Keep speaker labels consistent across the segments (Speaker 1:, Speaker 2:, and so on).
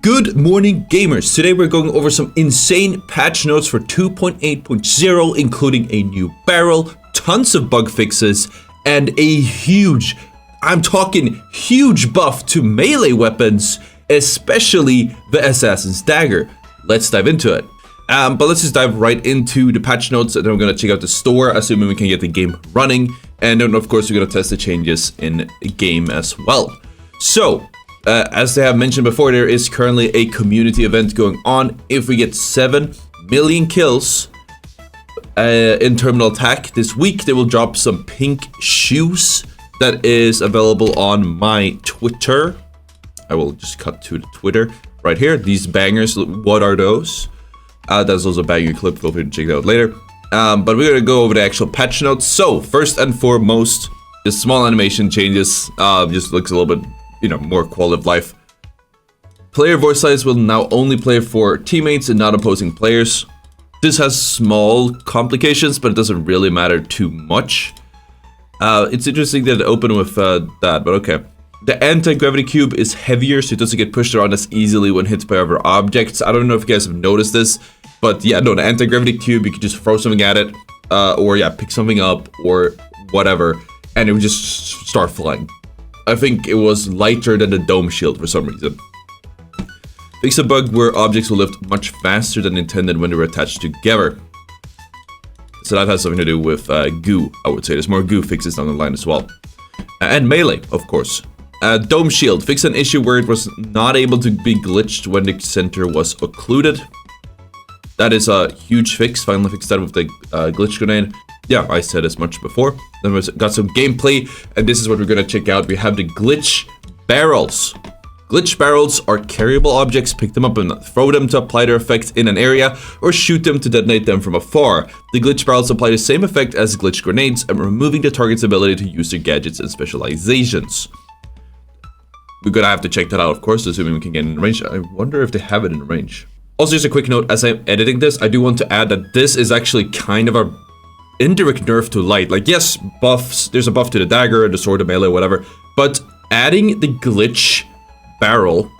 Speaker 1: Good morning, gamers. Today we're going over some insane patch notes for 2.8.0, including a new barrel, tons of bug fixes, and a huge, I'm talking huge buff to melee weapons, especially the Assassin's Dagger. Let's dive into it. But let's just dive right into the patch notes, and then we're going to check out the store, assuming we can get the game running. And then, of course, we're going to test the changes in game as well. So, as they have mentioned before, there is currently a community event going on. If we get 7 million kills in Terminal Attack this week, they will drop some pink shoes that is available on my Twitter. I will just cut to the Twitter right here. These bangers, what are those? That's also a banger clip. Feel free to check it out later. But we're going to go over the actual patch notes. So, first and foremost, the small animation changes. Just looks a little bit, more quality of life. Player voice size will now only play for teammates and not opposing players. This has small complications, but it doesn't really matter too much. It's interesting that it opened with that, but okay. The anti-gravity cube is heavier, so it doesn't get pushed around as easily when hit by other objects. I don't know if you guys have noticed this, but yeah, no, the anti-gravity cube, you can just throw something at it, or yeah, pick something up, or whatever, and it would just start flying. I think it was lighter than the dome shield for some reason. Fix a bug where objects will lift much faster than intended when they were attached together. So that has something to do with goo, I would say. There's more goo fixes down the line as well. And melee, of course. Dome shield. Fix an issue where it was not able to be glitched when the center was occluded. That is a huge fix. Finally fixed that with the glitch grenade. Yeah, I said as much before. Then we got some gameplay, and this is what we're gonna check out. We have the glitch barrels. Glitch barrels are carryable objects. Pick them up and throw them to apply their effect in an area, or shoot them to detonate them from afar. The glitch barrels apply the same effect as glitch grenades, and removing the target's ability to use their gadgets and specializations. We're gonna have to check that out, of course, assuming we can get in range. I wonder if they have it in range. Also, just a quick note, as I'm editing this, I do want to add that this is actually kind of a indirect nerf to light. Like, yes, buffs, there's a buff to the dagger, the sword, the melee, whatever, but adding the glitch barrel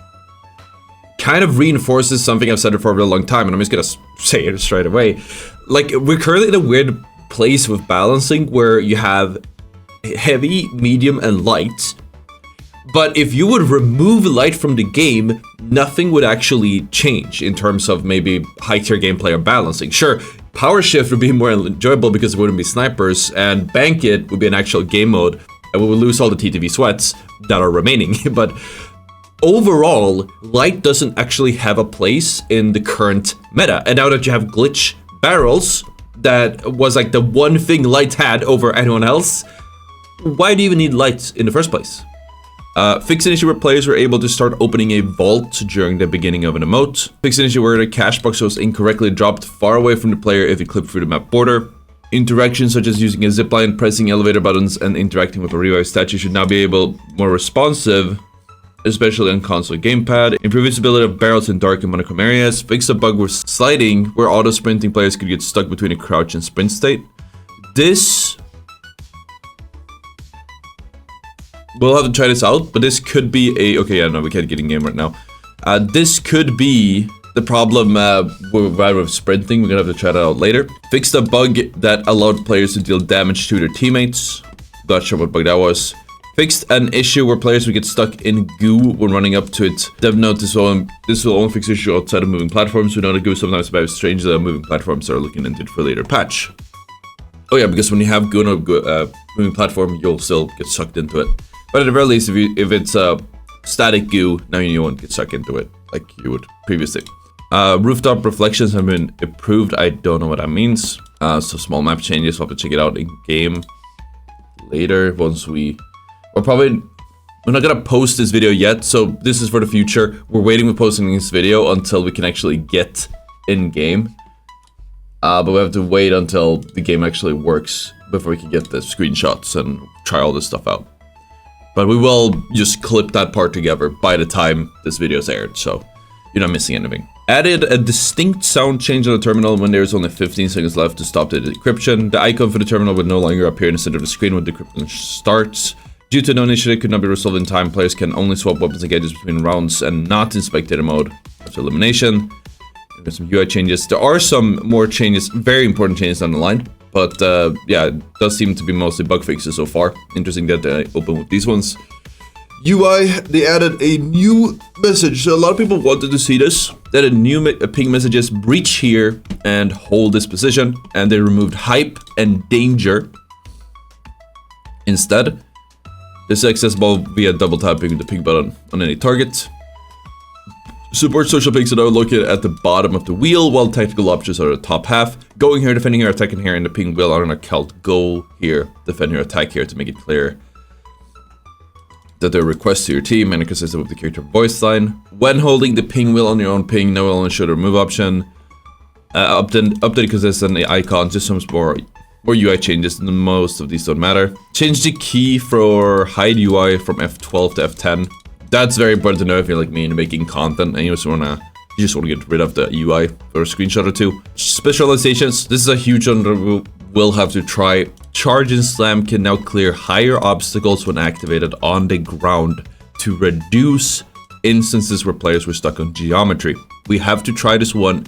Speaker 1: kind of reinforces something I've said for a really long time, and I'm just gonna say it straight away. Like, we're currently in a weird place with balancing where you have heavy, medium, and light, but if you would remove light from the game, nothing would actually change in terms of maybe high-tier gameplay or balancing. Sure, Power Shift would be more enjoyable because it wouldn't be snipers, and Bank It would be an actual game mode, and we would lose all the TTV sweats that are remaining. But overall, light doesn't actually have a place in the current meta. And now that you have glitch barrels, that was like the one thing light had over anyone else, why do you even need light in the first place? Fix an issue where players were able to start opening a vault during the beginning of an emote. Fix an issue where the cash box was incorrectly dropped far away from the player if you clip through the map border. Interactions such as using a zipline, pressing elevator buttons, and interacting with a revive statue should now be more responsive, especially on console gamepad. Improve visibility of barrels in dark and monochrome areas. Fix a bug with sliding, where auto-sprinting players could get stuck between a crouch and sprint state. This... we'll have to try this out, but this could be a... okay, yeah, no, we can't get in game right now. This could be the problem with sprinting. We're gonna have to try that out later. Fix the bug that allowed players to deal damage to their teammates. Not sure what bug that was. Fixed an issue where players would get stuck in goo when running up to it. Dev note, this will only fix issue outside of moving platforms. We know the goo sometimes behaves strange that moving platforms are looking into it for a later patch. Oh yeah, because when you have goo on a moving platform, you'll still get sucked into it. But at the very least, if it's a static goo, now you won't get sucked into it like you would previously. Rooftop reflections have been improved. I don't know what that means. So small map changes. We'll have to check it out in game later once we're not gonna post this video yet, so this is for the future. We're waiting with posting this video until we can actually get in game. But we have to wait until the game actually works before we can get the screenshots and try all this stuff out. But we will just clip that part together by the time this video is aired, so you're not missing anything. Added a distinct sound change on the terminal when there's only 15 seconds left to stop the decryption. The icon for the terminal would no longer appear in the center of the screen when decryption starts. Due to known issue that could not be resolved in time, players can only swap weapons and gadgets between rounds and not in spectator mode. After elimination, there's some UI changes. There are some more changes, very important changes down the line. But yeah, it does seem to be mostly bug fixes so far. Interesting that they open with these ones. UI, they added a new message. So a lot of people wanted to see this. They added new ping messages, breach here and hold this position. And they removed hype and danger instead. This is accessible via double tapping the ping button on any target. Support social pings are now located at the bottom of the wheel, while tactical options are at the top half. Going here, defending here, attacking here, and the ping wheel are on account. Go here, defend here, attack here to make it clear that there are requests to your team and it consists of the character voice line. When holding the ping wheel on your own ping, no one will show the remove option. Update consists of the icon, just some more UI changes. Most of these don't matter. Change the key for hide UI from F12 to F10. That's very important to know if you're like me and making content and you just wanna get rid of the UI for a screenshot or two. Specializations. This is a huge one that we'll have to try. Charge and slam can now clear higher obstacles when activated on the ground to reduce instances where players were stuck on geometry. We have to try this one.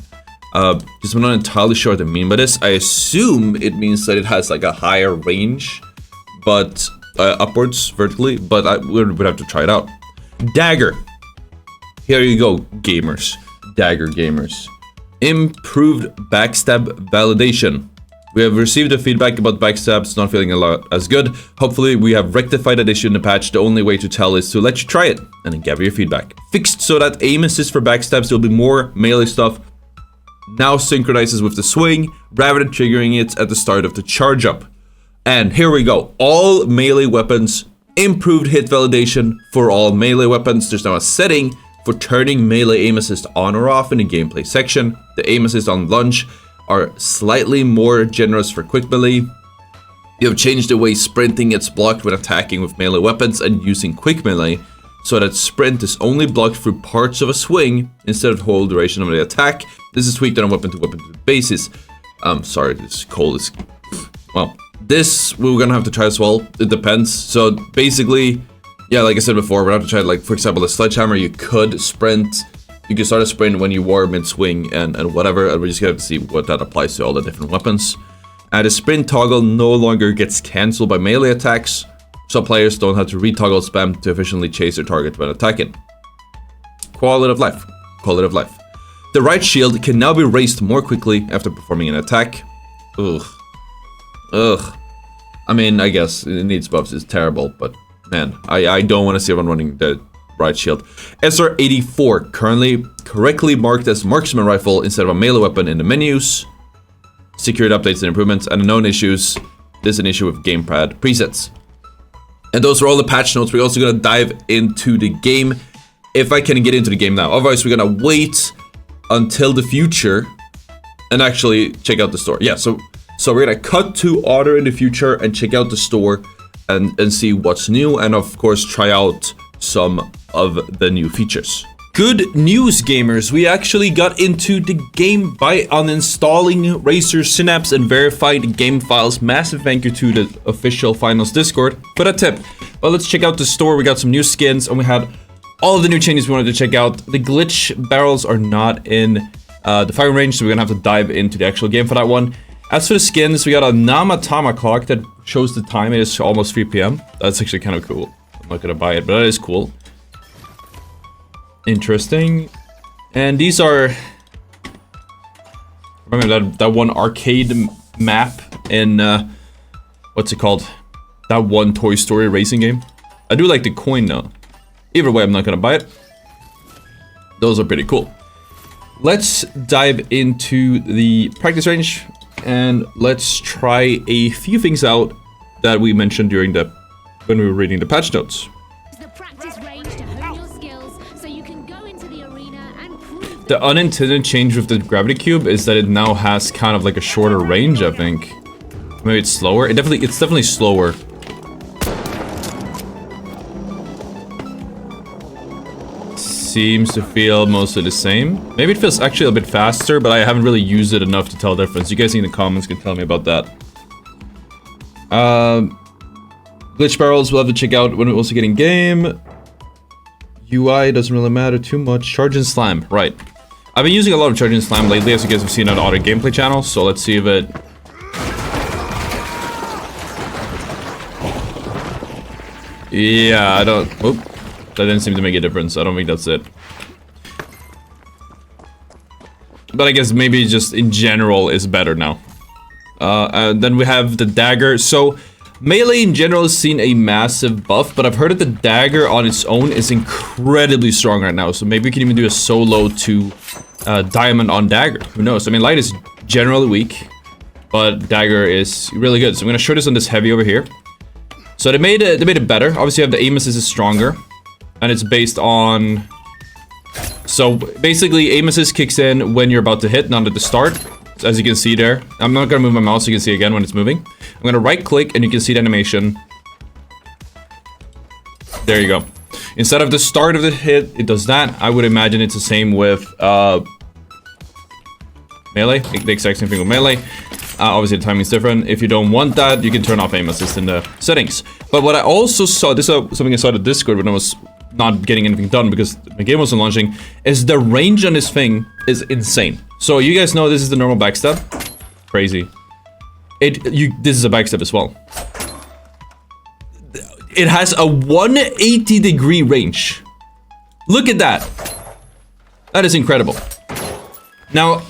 Speaker 1: Just I'm not entirely sure what I mean by this. I assume it means that it has like a higher range, but upwards vertically. But we'd have to try it out. Dagger. Here you go, gamers. Dagger gamers. Improved backstab validation. We have received the feedback about backstabs not feeling a lot as good. Hopefully we have rectified that issue in the patch. The only way to tell is to let you try it and then gather your feedback. Fixed so that aim assist for backstabs, there'll be more melee stuff. Now synchronizes with the swing rather than triggering it at the start of the charge up. And here we go. All melee weapons. Improved hit validation for all melee weapons. There's now a setting for turning melee aim assist on or off in the gameplay section. The aim assist on lunge are slightly more generous for quick melee. You have changed the way sprinting gets blocked when attacking with melee weapons and using quick melee, so that sprint is only blocked through parts of a swing instead of the whole duration of the attack. This is tweaked on a weapon to weapon basis. Sorry, this cold is... well, this we're gonna have to try as well. It depends. So basically, yeah, like I said before, we're gonna have to try, like, for example, the sledgehammer, you could sprint. You can start a sprint when you are mid-swing and whatever, and we're just gonna have to see what that applies to all the different weapons. And the sprint toggle no longer gets cancelled by melee attacks, so players don't have to retoggle spam to efficiently chase their target when attacking. Quality of life. Quality of life. The right shield can now be raised more quickly after performing an attack. Ugh. Ugh. I mean, I guess it needs buffs. It's terrible, but man, I don't want to see everyone running the right shield. SR-84, currently correctly marked as marksman rifle instead of a melee weapon in the menus. Security updates and improvements, and known issues. This is an issue with gamepad presets. And those are all the patch notes. We're also gonna dive into the game, if I can get into the game now. Otherwise, we're gonna wait until the future and actually check out the store. Yeah, so we're gonna cut to Ottr in the future and check out the store and see what's new, and of course try out some of the new features. Good news, gamers. We actually got into the game by uninstalling Razer Synapse and verified game files. Massive thank you to the official finals Discord for that tip. But let's check out the store. We got some new skins and we had all of the new changes we wanted to check out. The glitch barrels are not in the firing range, so we're gonna have to dive into the actual game for that one. As for the skins, we got a Namatama clock that shows the time. It is almost 3 p.m. That's actually kind of cool. I'm not gonna buy it, but that is cool. Interesting. And these are... remember that one arcade map in... what's it called? That one Toy Story racing game? I do like the coin though. Either way, I'm not gonna buy it. Those are pretty cool. Let's dive into the practice range. And let's try a few things out that we mentioned during when we were reading the patch notes. The unintended change with the gravity cube is that it now has kind of like a shorter range, I think. Maybe it's slower. It's definitely slower. Seems to feel mostly the same. Maybe it feels actually a bit faster, but I haven't really used it enough to tell the difference. You guys in the comments can tell me about that. Glitch barrels we'll have to check out when we also get in game. UI doesn't really matter too much. Charge and slam, right. I've been using a lot of charge and slam lately, as you guys have seen on Ottr gameplay channel, so let's see if it... Yeah, I don't... Oop. That didn't seem to make a difference. I don't think that's it. But I guess maybe just in general is better now. Then we have the dagger. So, melee in general has seen a massive buff, but I've heard that the dagger on its own is incredibly strong right now. So maybe we can even do a solo to diamond on dagger. Who knows? I mean, light is generally weak, but dagger is really good. So I'm gonna show this on this heavy over here. So they made it better. Obviously, you have the aim assist is stronger, and it's based on. So basically, aim assist kicks in when you're about to hit, not at the start. As you can see there, I'm not gonna move my mouse so you can see again when it's moving. I'm gonna right click and you can see the animation. There you go. Instead of the start of the hit, it does that. I would imagine it's the same with melee, the exact same thing with melee. Obviously the timing's different. If you don't want that, you can turn off aim assist in the settings. But what I also saw, this is something I saw at Discord when I was not getting anything done because the game wasn't launching, is the range on this thing is insane. So you guys know this is the normal backstab. Crazy. This is a backstab as well. It has a 180-degree range. Look at that. That is incredible. Now,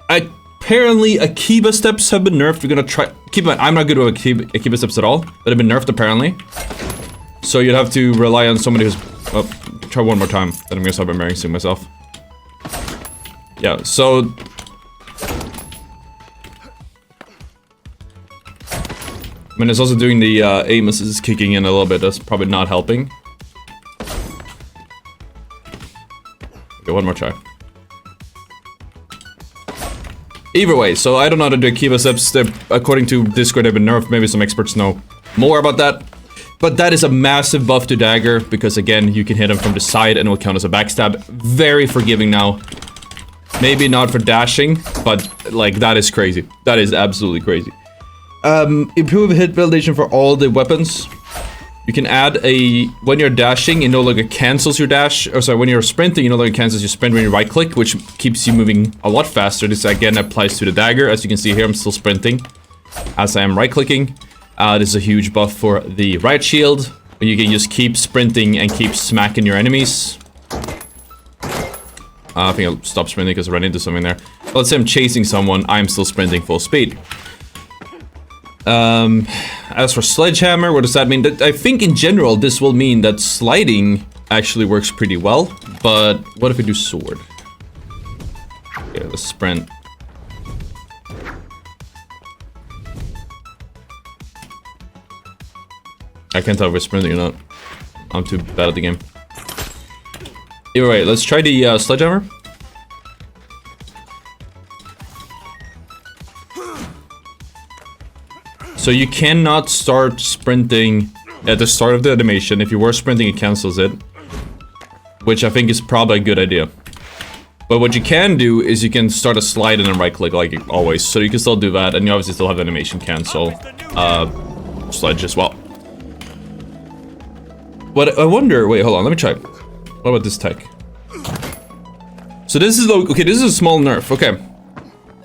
Speaker 1: apparently Akiba steps have been nerfed. We're gonna try. Keep in mind, I'm not good with Akiba steps at all, but they've been nerfed apparently. So you'd have to rely on somebody who's... Oh, try one more time. Then I'm gonna stop embarrassing myself. Yeah, so... I mean, it's also doing the aim assist kicking in a little bit. That's probably not helping. Okay, one more try. Either way, so I don't know how to do Akiba steps. According to Discord, they've been nerfed. Maybe some experts know more about that. But that is a massive buff to dagger, because again, you can hit him from the side and it will count as a backstab. Very forgiving now. Maybe not for dashing, but like, that is crazy. That is absolutely crazy. Improve hit validation for all the weapons. You can add a, when you're dashing, you no longer cancels your dash, or sorry, when you're sprinting, you no longer cancels your sprint when you right click, which keeps you moving a lot faster. This again applies to the dagger. As you can see here, I'm still sprinting as I am right clicking. This is a huge buff for the right shield. You can just keep sprinting and keep smacking your enemies. I think I'll stop sprinting because I ran into something there. Let's say I'm chasing someone, I'm still sprinting full speed. As for sledgehammer, what does that mean? I think in general this will mean that sliding actually works pretty well. But what if we do sword? Okay, let's sprint. I can't tell if we're sprinting or not. I'm too bad at the game. Either way, let's try the sledgehammer. So you cannot start sprinting at the start of the animation. If you were sprinting, it cancels it. Which I think is probably a good idea. But what you can do is you can start a slide and then right click like always. So you can still do that, and you obviously still have the animation cancel sledge as well. What I wonder, wait, hold on, let me try. What about this tech? So this is, okay, this is a small nerf, okay.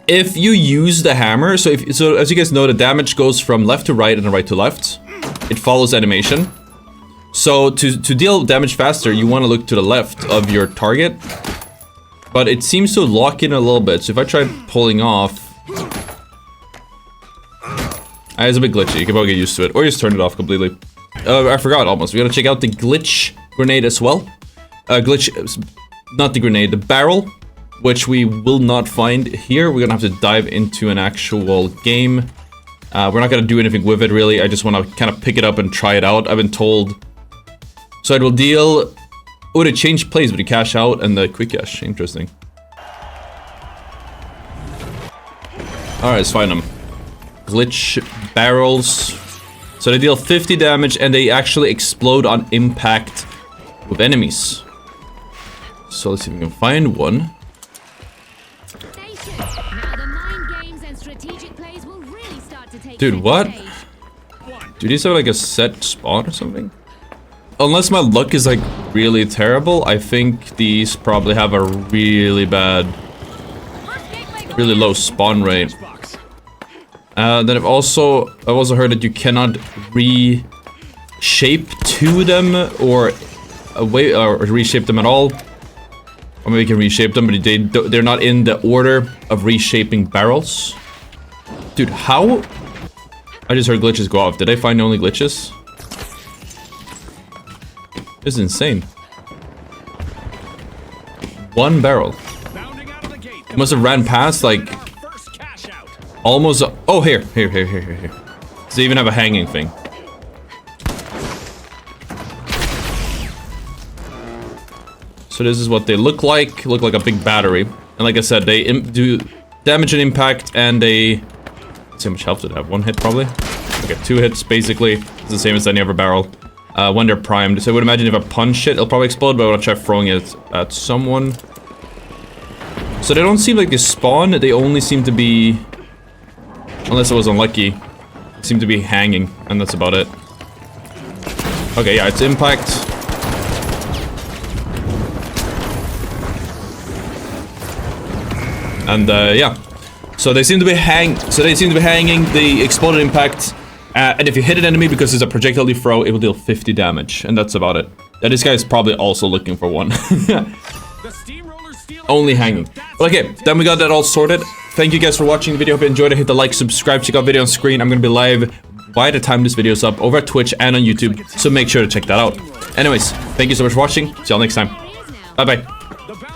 Speaker 1: If you use the hammer, so as you guys know, the damage goes from left to right and right to left. It follows animation. So to deal damage faster, you want to look to the left of your target. But it seems to lock in a little bit, so if I try pulling off... It's a bit glitchy, you can probably get used to it, or just turn it off completely. I forgot almost. We gotta check out the glitch grenade as well. Not the grenade, the barrel, which we will not find here. We're gonna have to dive into an actual game. We're not gonna do anything with it really. I just want to kind of pick it up and try it out. I've been told. So it will deal. Oh, they changed plays with the cash out and the quick cash. Interesting. All right, let's find them. Glitch barrels. So they deal 50 damage and they actually explode on impact with enemies. So let's see if we can find one. Dude, what? Do these have like a set spawn or something? Unless my luck is like really terrible, I think these probably have a really bad, really low spawn rate. Then I've also heard that you cannot reshape to them or reshape them at all. Or maybe you can reshape them, but they're not in the order of reshaping barrels. Dude, how? I just heard glitches go off. Did I find only glitches? This is insane. 1 barrel. Must have ran past like almost. Oh, here. Does they even have a hanging thing? So this is what they look like. Look like a big battery. And like I said, they do damage and impact, and they. Let's see how much health did it have. 1 hit probably. Okay, 2 hits basically. It's the same as any other barrel. When they're primed. So I would imagine if I punch it, it'll probably explode, but I want to try throwing it at someone. So they don't seem like they spawn, they only seem to be... Unless I was unlucky. Seem to be hanging, and that's about it. Okay, yeah, it's impact. And yeah. So they seem to be hanging, the exploded impact. And if you hit an enemy because it's a projectile you throw, it will deal 50 damage. And that's about it. And this guy is probably also looking for one. Only hanging. Okay, then we got that all sorted. Thank you guys for watching the video. Hope you enjoyed it. Hit the like, subscribe, check out video on screen. I'm going to be live by the time this video is up over at Twitch and on YouTube. So make sure to check that out. Anyways, thank you so much for watching. See y'all next time. Bye-bye.